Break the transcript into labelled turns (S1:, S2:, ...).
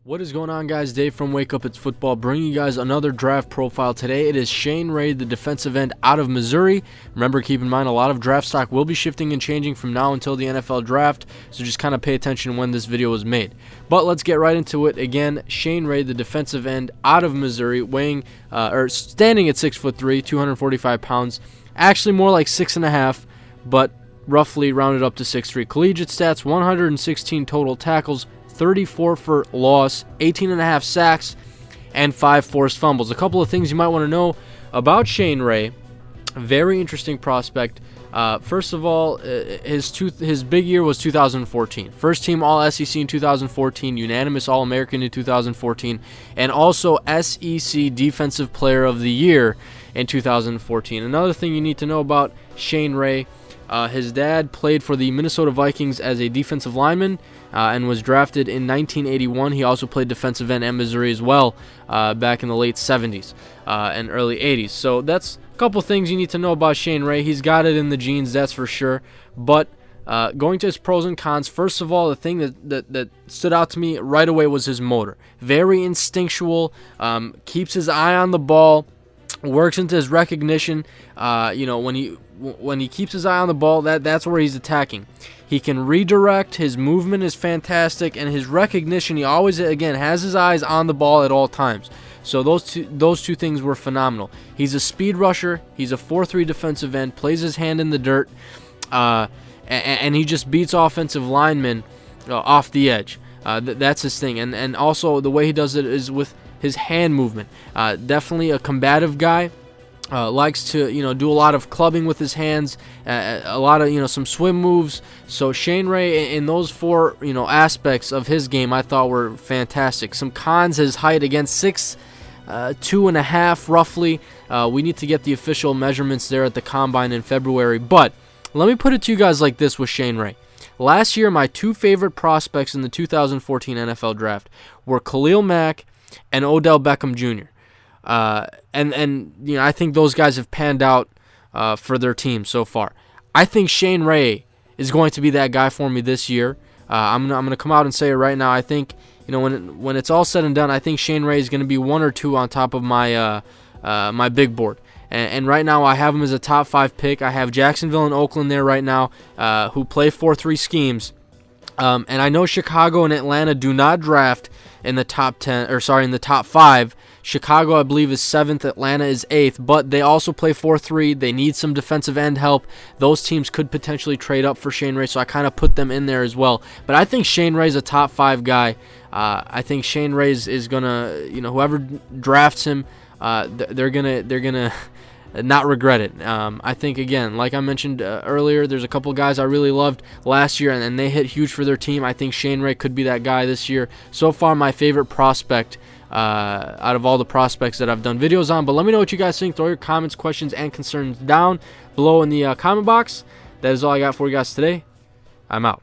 S1: What is going on, guys? Dave from Wake Up It's Football bringing you guys another draft profile. Today it is Shane Ray, the defensive end out of Missouri. Remember, keep in mind a lot of draft stock will be shifting and changing from now until the NFL draft, so just kind of pay attention when this video was made. But let's get right into it. Again, Shane Ray, the defensive end out of Missouri, standing at 6'3", 245 pounds. Actually more like 6.5, but roughly rounded up to 6'3". Collegiate stats: 116 total tackles, 34 for loss, 18.5 sacks, and 5 forced fumbles. A couple of things you might want to know about Shane Ray. Very interesting prospect. First of all, his big year was 2014. First team All-SEC in 2014, unanimous All-American in 2014, and also SEC Defensive Player of the Year in 2014. Another thing you need to know about Shane Ray: his dad played for the Minnesota Vikings as a defensive lineman and was drafted in 1981. He also played defensive end at Missouri as well back in the late 70s and early 80s. So that's a couple things you need to know about Shane Ray. He's got it in the genes, that's for sure. But going to his pros and cons, first of all, the thing that stood out to me right away was his motor. Very instinctual, keeps his eye on the ball, works into his recognition. When he keeps his eye on the ball, that's where he's attacking. He can redirect. His movement is fantastic, and his recognition, he always, again, has his eyes on the ball at all times. So those two things were phenomenal. He's a speed rusher. He's a 4-3 defensive end, plays his hand in the dirt, and he just beats offensive linemen off the edge. That's his thing. And also the way he does it is with his hand movement. Definitely a combative guy. Likes to do a lot of clubbing with his hands, a lot of some swim moves. So Shane Ray, in those four aspects of his game, I thought were fantastic. Some cons: his height, again, 6'2.5" roughly. We need to get the official measurements there at the combine in February. But let me put it to you guys like this with Shane Ray. Last year, my two favorite prospects in the 2014 NFL draft were Khalil Mack and Odell Beckham Jr. I think those guys have panned out for their team so far. I think Shane Ray is going to be that guy for me this year. I'm gonna come out and say it right now. I think when it's all said and done, I think Shane Ray is going to be 1 or 2 on top of my my big board. And right now I have him as a top 5 pick. I have Jacksonville and Oakland there right now, who play 4-3 schemes. And I know Chicago and Atlanta do not draft in the top 10, in the top 5. Chicago, I believe, is 7th. Atlanta is 8th. But they also play 4-3. They need some defensive end help. Those teams could potentially trade up for Shane Ray, so I kind of put them in there as well. But I think Shane Ray's a top 5 guy. I think Shane Ray is gonna, whoever drafts him, they're gonna not regret it. I think, again, like I mentioned earlier, there's a couple guys I really loved last year, and they hit huge for their team. I think Shane Ray could be that guy this year. So far, my favorite prospect out of all the prospects that I've done videos on. But let me know what you guys think. Throw your comments, questions, and concerns down below in the comment box. That is all I got for you guys today. I'm out.